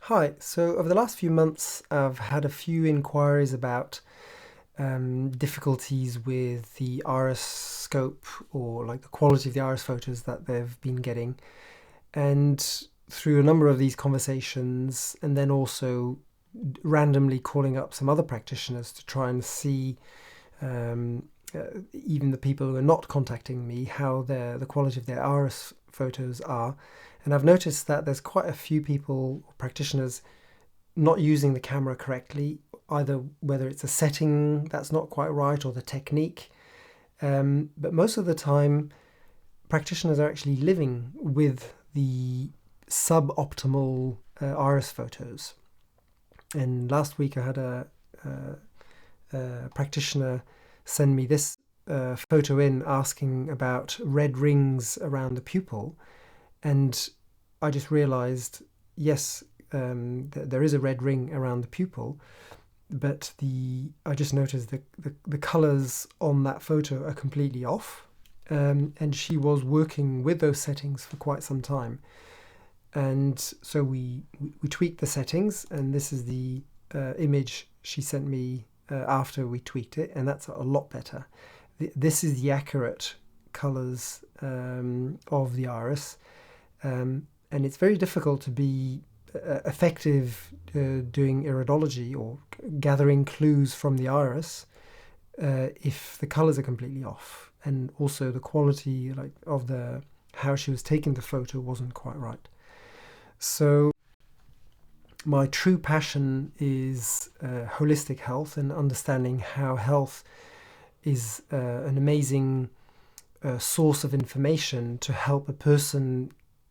Hi. So over the last few months, I've had a few inquiries about difficulties with the Iriscope or like the quality of the iris photos that they've been getting. And through a number of these conversations, and then also randomly calling up some other practitioners to try and see even the people who are not contacting me, how the quality of their iris photos are. And I've noticed that there's quite a few people, practitioners, not using the camera correctly, either whether it's a setting that's not quite right or the technique. But most of the time, practitioners are actually living with the suboptimal iris photos. And last week, I had a practitioner send me this photo in asking about red rings around the pupil. And I just realized, yes, there is a red ring around the pupil, but I just noticed the colors on that photo are completely off. And she was working with those settings for quite some time. And so we tweaked the settings, and this is the image she sent me after we tweaked it, and that's a lot better. This is the accurate colors of the iris, and it's very difficult to be effective doing iridology or gathering clues from the iris if the colors are completely off, and also the quality like of the how she was taking the photo wasn't quite right. So my true passion is holistic health and understanding how health is an amazing source of information to help a person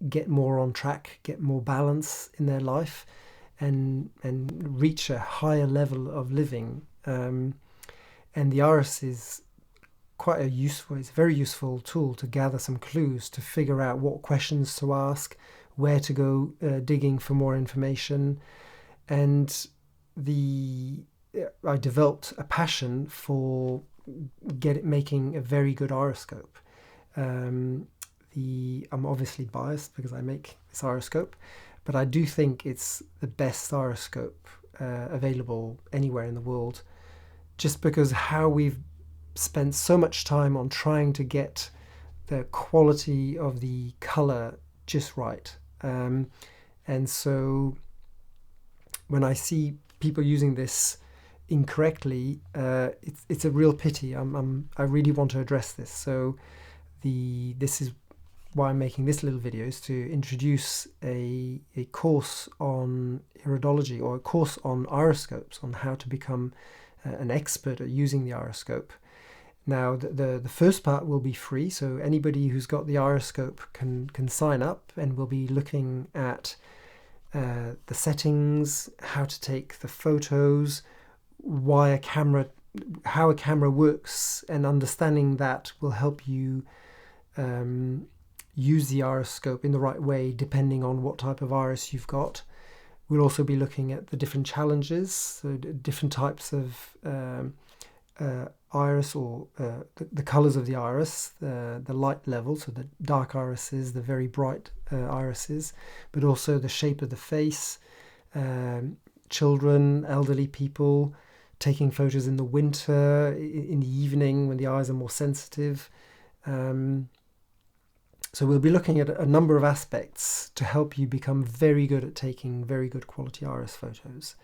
get more on track, get more balance in their life, and reach a higher level of living. And the iris is quite it's a very useful tool to gather some clues to figure out what questions to ask, where to go digging for more information, and the I developed a passion for making a very good Iriscope. Um, I'm obviously biased because I make this Iriscope, but I do think it's the best Iriscope available anywhere in the world, just because how we've spent so much time on trying to get the quality of the color just right. And so when I see people using this incorrectly, it's a real pity. I really want to address this. So this is why I'm making this little video, is to introduce a course on iridology, or a course on iriscopes, on how to become an expert at using the iriscope. Now, the first part will be free, so anybody who's got the Iriscope can sign up, and we'll be looking at the settings, how to take the photos, how a camera works, and understanding that will help you use the Iriscope in the right way depending on what type of iris you've got. We'll also be looking at the different challenges, so different types of iris, or the colors of the iris, the light level, so the dark irises, the very bright irises, but also the shape of the face, children, elderly people, taking photos in the winter, in the evening when the eyes are more sensitive. So we'll be looking at a number of aspects to help you become very good at taking very good quality iris photos.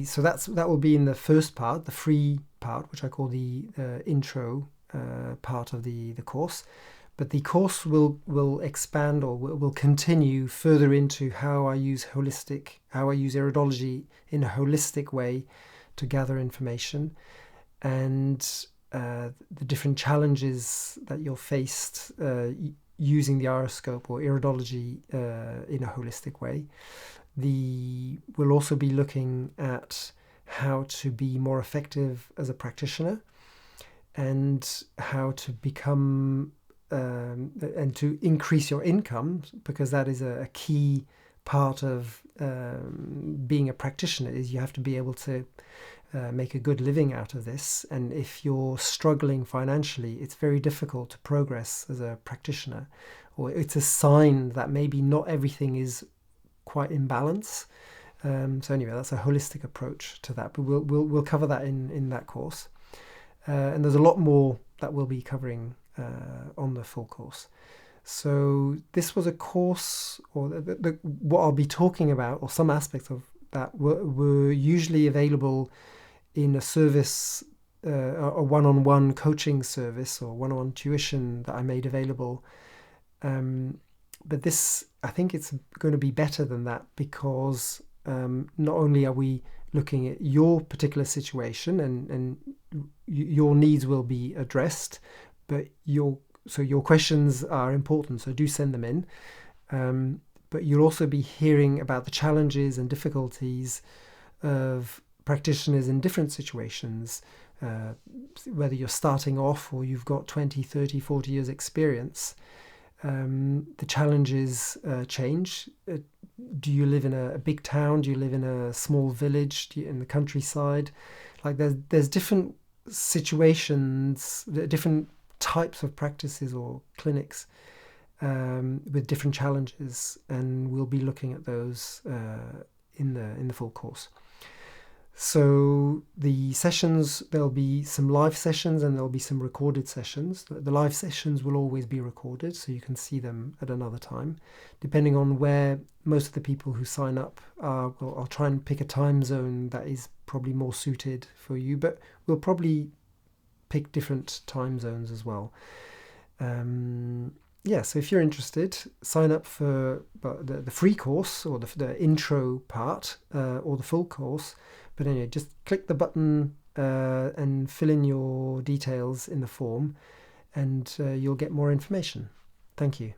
So that will be in the first part, the free part, which I call the intro part of the course. But the course will expand, or will continue further into how I use iridology in a holistic way to gather information, and the different challenges that you're faced using the Iriscope or iridology in a holistic way. We'll also be looking at how to be more effective as a practitioner, and how to become and to increase your income, because that is a key part of being a practitioner. Is you have to be able to make a good living out of this. And if you're struggling financially, it's very difficult to progress as a practitioner, or it's a sign that maybe not everything is quite in balance. So anyway, that's a holistic approach to that, but we'll cover that in that course. And there's a lot more that we'll be covering on the full course. So this was a course, or what I'll be talking about, or some aspects of that were usually available in a service, a one-on-one coaching service or one-on-one tuition that I made available. But this, I think it's going to be better than that, because not only are we looking at your particular situation and your needs will be addressed, but your questions are important, so do send them in. But you'll also be hearing about the challenges and difficulties of practitioners in different situations, whether you're starting off or you've got 20, 30, 40 years experience. The challenges change. Do you live in a big town? Do you live in a small village? Do you, in the countryside? Like there's different situations, different types of practices or clinics with different challenges, and we'll be looking at those in the full course. So the sessions, there'll be some live sessions and there'll be some recorded sessions. The live sessions will always be recorded, so you can see them at another time. Depending on where most of the people who sign up are, I'll try and pick a time zone that is probably more suited for you, but we'll probably pick different time zones as well. So if you're interested, sign up for the free course, or the intro part, or the full course. But anyway, just click the button and fill in your details in the form, and you'll get more information. Thank you.